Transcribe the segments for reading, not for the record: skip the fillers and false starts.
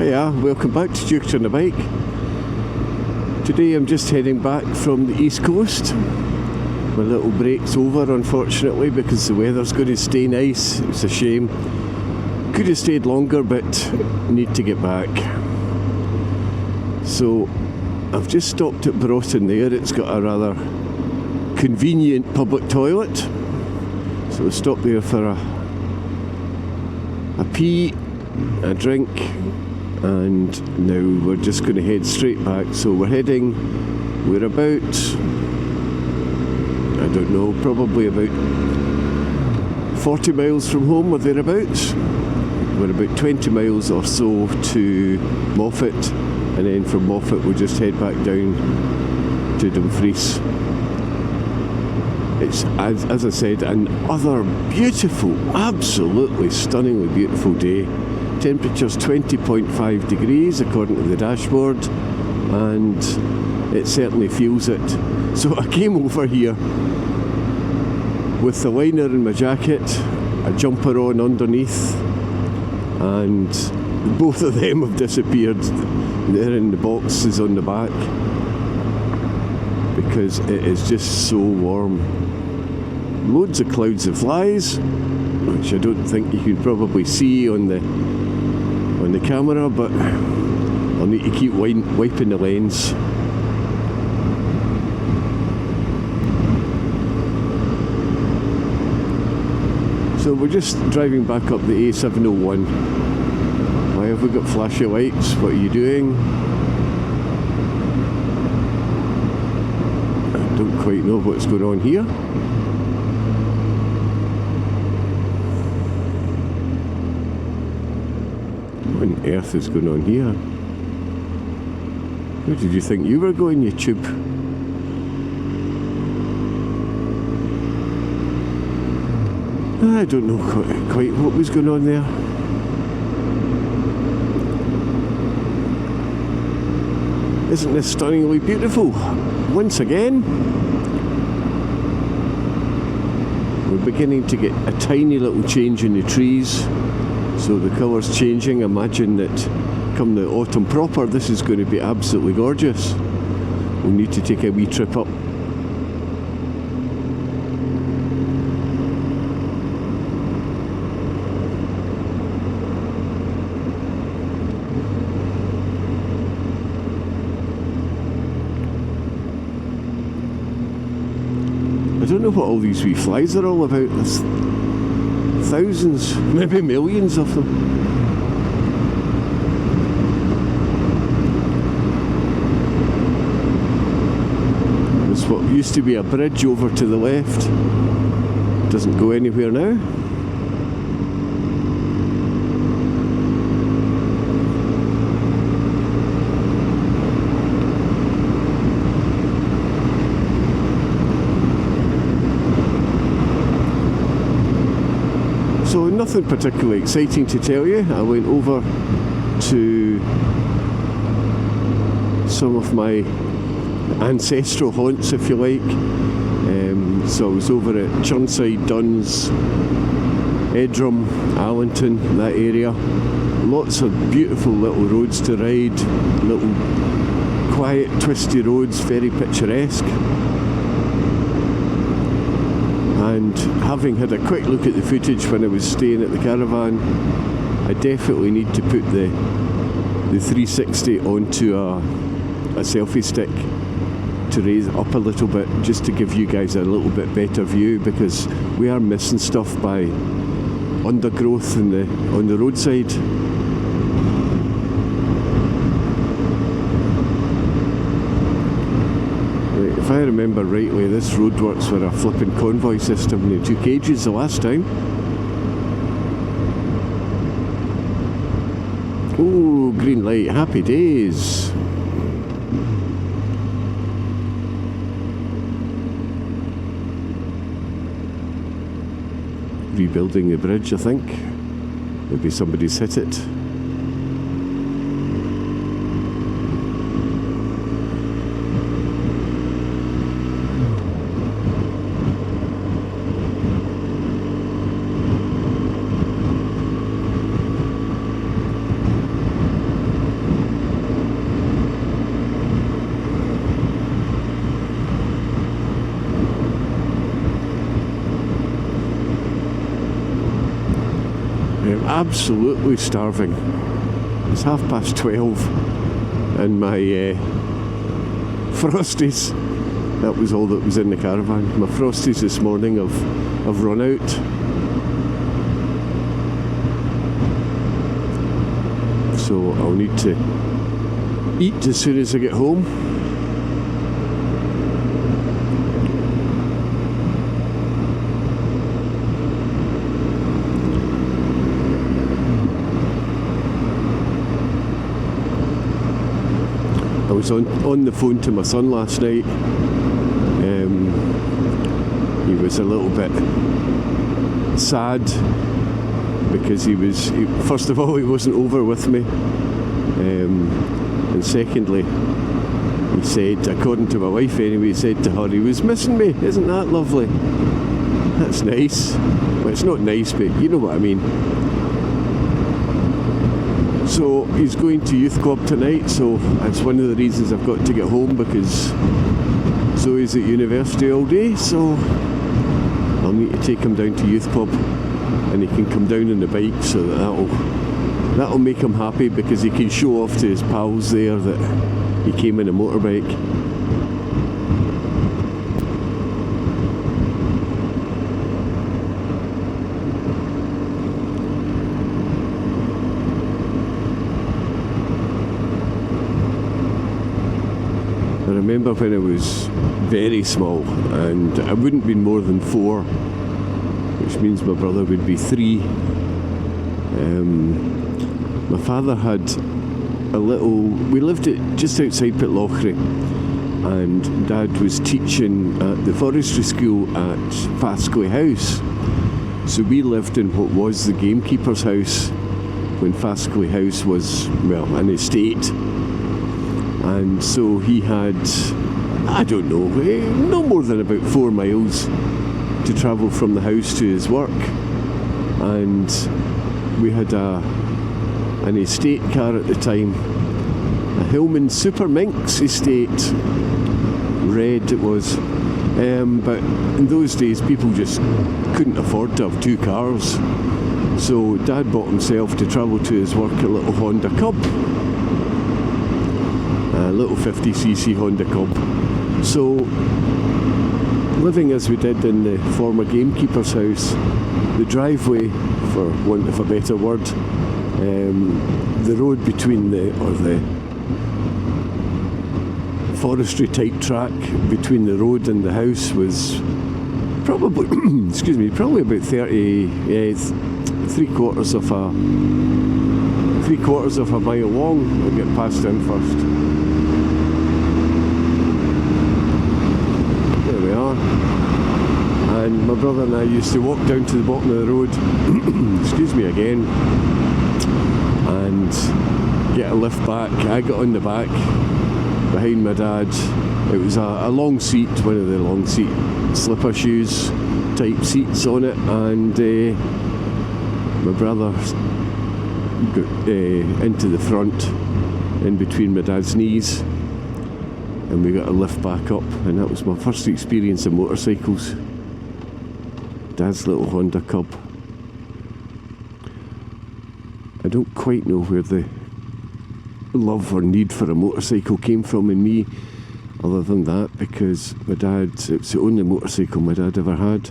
Hiya, welcome back to Dukes on the Bike. Today I'm just heading back from the East Coast. My little break's over, unfortunately, because the weather's going to stay nice. It's a shame. Could have stayed longer, but need to get back. So I've just stopped at Broughton there. It's got a rather convenient public toilet. So I stopped there for a pee, a drink, and now we're just going to head straight back. So we're about, I don't know, probably about 40 miles from home or thereabouts. We're about 20 miles or so to Moffat, and then from Moffat we'll just head back down to Dumfries. It's, as I said, another beautiful, absolutely stunningly beautiful day. Temperature's 20.5 degrees according to the dashboard, and it certainly feels it. So I came over here with the liner in my jacket, a jumper on underneath, and both of them have disappeared. They're in the boxes on the back because it is just so warm. Loads of clouds of flies, which I don't think you can probably see on the camera, but I'll need to keep wiping the lens. So we're just driving back up the A701. Why have we got flashing lights? What are you doing? I don't quite know what's going on here. What on earth is going on here? Where did you think you were going, you tube? I don't know quite what was going on there. Isn't this stunningly beautiful? Once again, we're beginning to get a tiny little change in the trees. So the colour's changing. Imagine that come the autumn proper, this is going to be absolutely gorgeous. We'll need to take a wee trip up. I don't know what all these wee flies are all about. There's thousands, maybe millions of them. There's what used to be a bridge over to the left. Doesn't go anywhere now. So nothing particularly exciting to tell you. I went over to some of my ancestral haunts, if you like. So I was over at Churnside, Duns, Edrum, Allington, that area. Lots of beautiful little roads to ride, little quiet, twisty roads, very picturesque. And having had a quick look at the footage when I was staying at the caravan, I definitely need to put the 360 onto a selfie stick to raise it up a little bit, just to give you guys a little bit better view, because we are missing stuff by undergrowth on the roadside. If I remember rightly, this roadworks were a flipping convoy system and it took ages the last time. Oh, green light, happy days. Rebuilding the bridge, I think. Maybe somebody's hit it. Absolutely starving. It's 12:30 and my Frosties, that was all that was in the caravan. My Frosties this morning have run out. So I'll need to eat as soon as I get home. I was on the phone to my son last night. He was a little bit sad because first of all, he wasn't over with me, and secondly, he said, according to my wife anyway, he said to her he was missing me. Isn't that lovely? That's nice. Well, it's not nice, but you know what I mean. So he's going to youth club tonight, so that's one of the reasons I've got to get home, because Zoe's at university all day, so I'll need to take him down to youth club, and he can come down on the bike, so that'll make him happy, because he can show off to his pals there that he came in a motorbike. I remember when I was very small, and I wouldn't be more than 4, which means my brother would be 3. My father had we lived just outside Pitlochry, and Dad was teaching at the forestry school at Faskley House. So we lived in what was the gamekeeper's house when Faskley House was, well, an estate. And so he had, I don't know, no more than about 4 miles to travel from the house to his work. And we had an estate car at the time, a Hillman Super Minx estate, red it was. But in those days people just couldn't afford to have 2 cars. So Dad bought himself, to travel to his work, a little Honda Cub. A little 50cc Honda Cub. So, living as we did in the former gamekeeper's house, the driveway, for want of a better word, the road between the forestry type track between the road and the house was probably, probably about 3/4 of a mile long. I'll get past him first. And my brother and I used to walk down to the bottom of the road, excuse me again, and get a lift back. I got on the back behind my dad. It was a long seat, one of the long seat slipper shoes type seats on it, and my brother got into the front, in between my dad's knees, and we got a lift back up, and that was my first experience of motorcycles. Dad's little Honda Cub. I don't quite know where the love or need for a motorcycle came from in me, other than that, because my dad, it's the only motorcycle my dad ever had.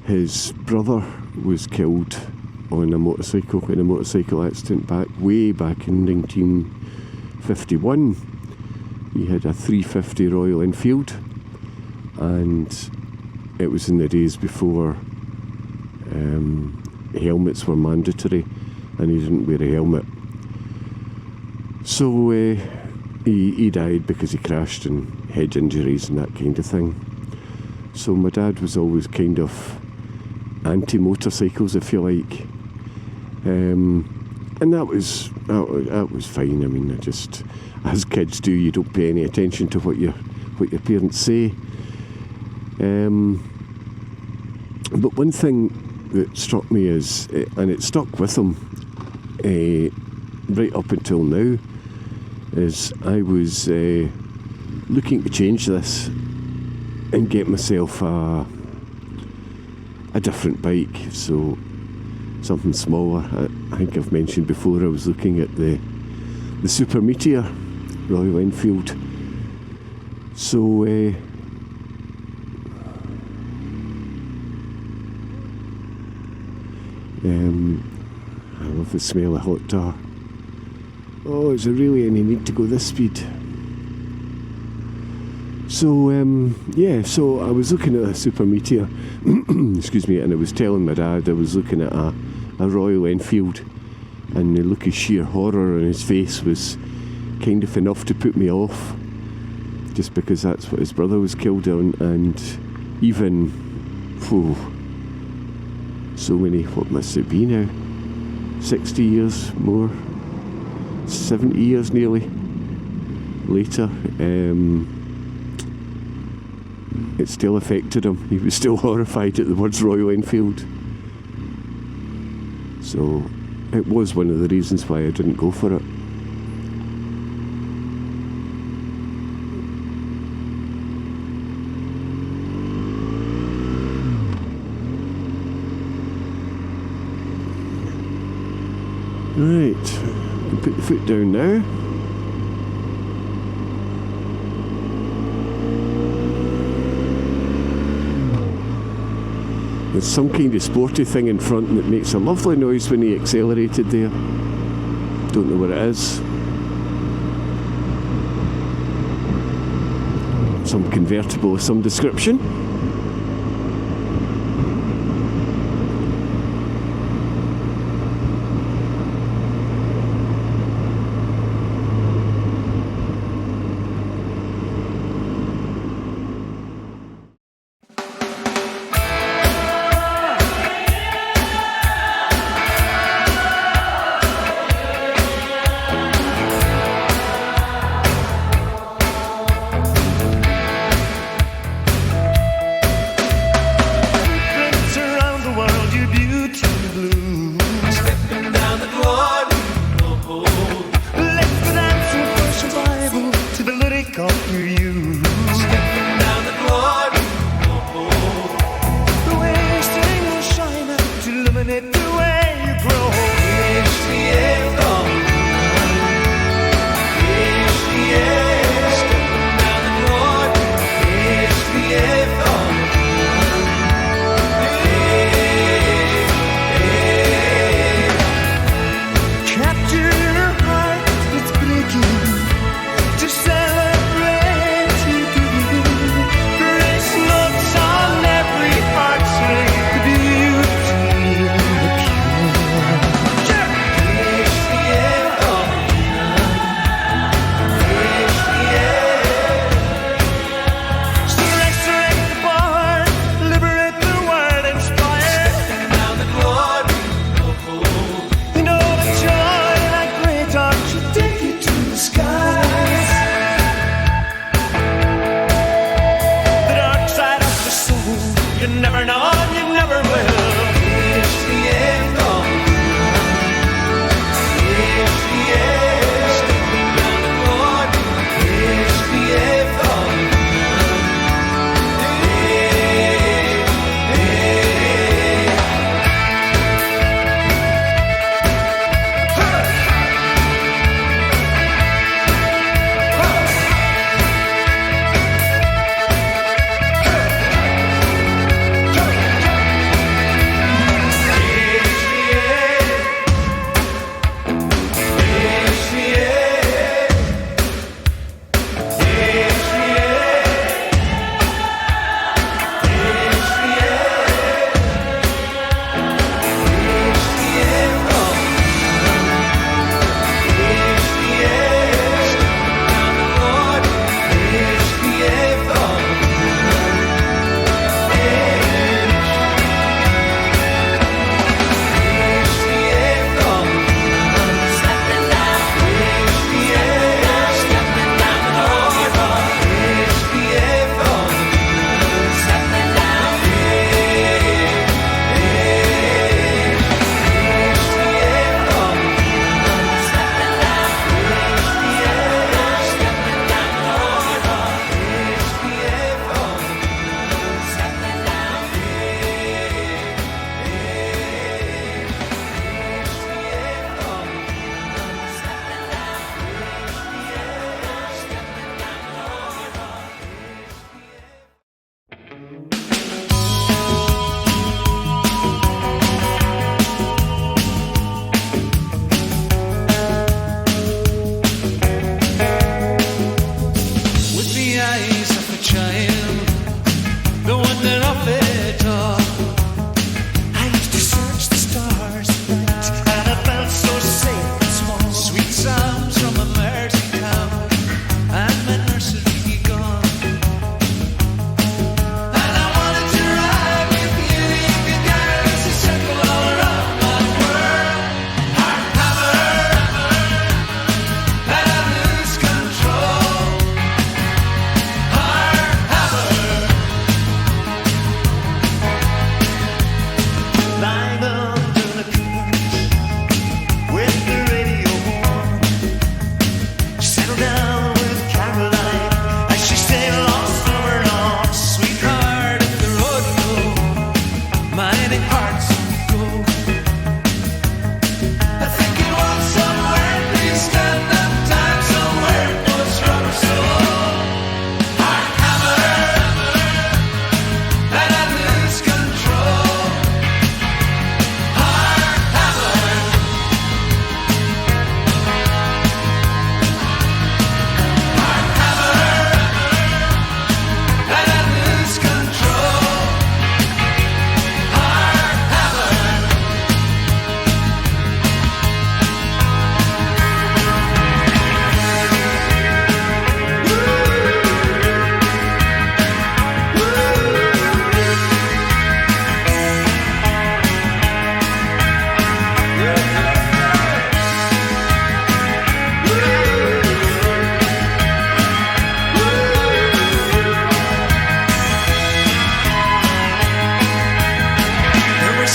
His brother was killed on a motorcycle in a motorcycle accident way back in 1951. He had a 350 Royal Enfield, and it was in the days before helmets were mandatory, and he didn't wear a helmet. So he died because he crashed and head injuries and that kind of thing. So my dad was always kind of anti-motorcycles, if you like. And that was fine. I mean, just, as kids do, you don't pay any attention to what your parents say. But one thing that struck me is, and it stuck with him right up until now, is I was looking to change this and get myself a a different bike, so something smaller. I think I've mentioned before I was looking at the Super Meteor Royal Enfield. So I love the smell of hot tar. Oh, is there really any need to go this speed? So so I was looking at a Super Meteor, excuse me, and I was telling my dad I was looking at a Royal Enfield, and the look of sheer horror on his face was kind of enough to put me off, just because that's what his brother was killed on. And even, so many, what must it be now, 60 years more, 70 years nearly later, it still affected him. He was still horrified at the words Royal Enfield. So it was one of the reasons why I didn't go for it. Right, put the foot down now. There's some kind of sporty thing in front that makes a lovely noise when he accelerated there. Don't know what it is. Some convertible of some description.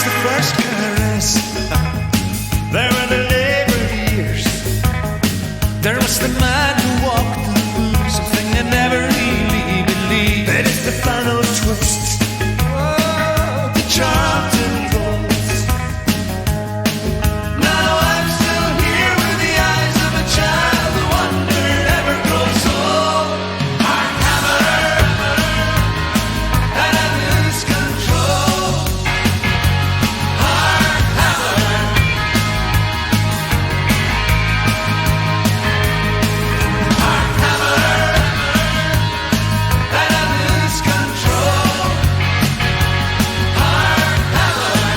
was the first caress. There were the labor years. There was the man who walked the moon, something I never really believed. Then it's the final twist. Oh, the Charlton Ghost. Now I'm still here with the eyes of a child who wondered never grows old. Heart hammer, and I lose control. Heart hammer. Heart hammer, and I lose control. Heart hammer.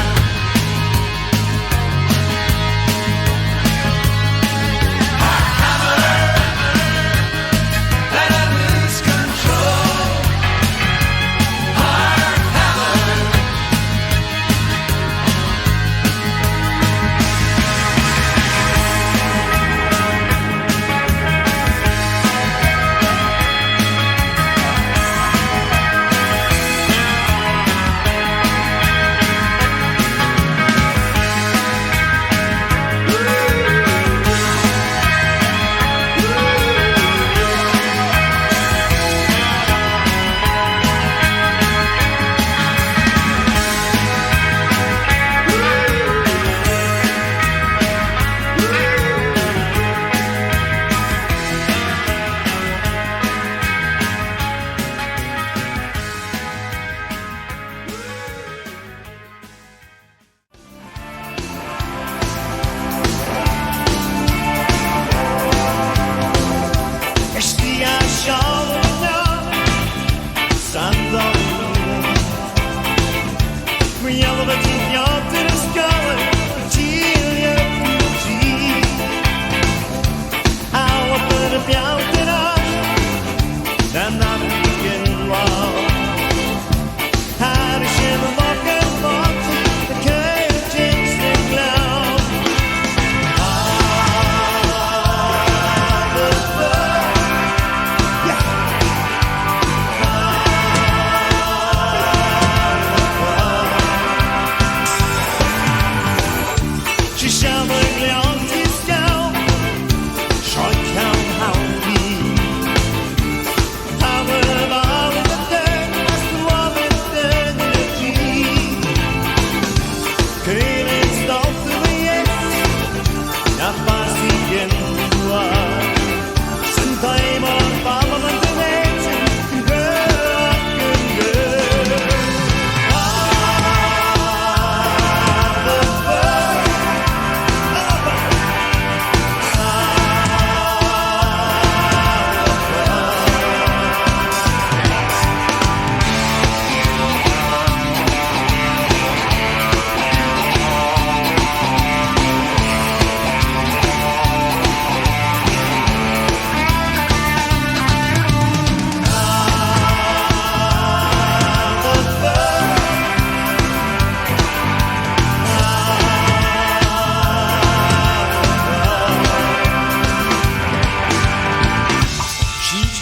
Heart hammer, and I lose control. Heart hammer. Stiga sjalorna, sandalene. Men jeg var til teater og skole, til jeg kunne tid. Jeg var på det bjautene, den natten var. Her kommer bakken bak, det kører teksten glad. She shall bring on to scout. Short count how we. I will have all of the dirt, as the woman done in a tree. Killing stop to the yes. Not fast again to us. Sometime on Parliament and Nation, rock and roll.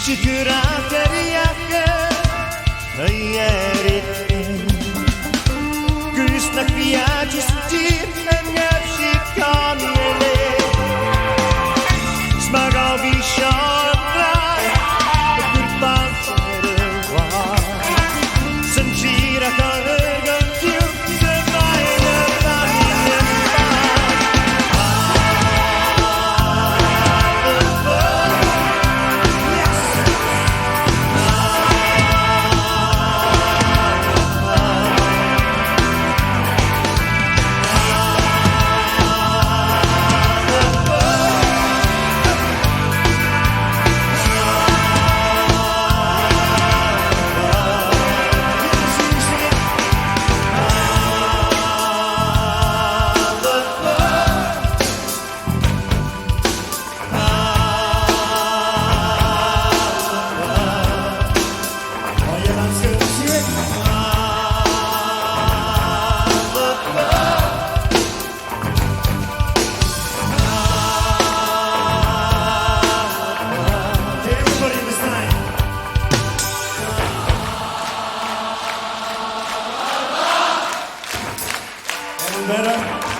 Çıkır afer yakır, hayal ettim. Gülsnek bir acısıyım, en yapşık kamyele. Smak av bir şartlar, bir pançları var. Sanjira kalır gönlüm, sevmayla dahilin var. Better?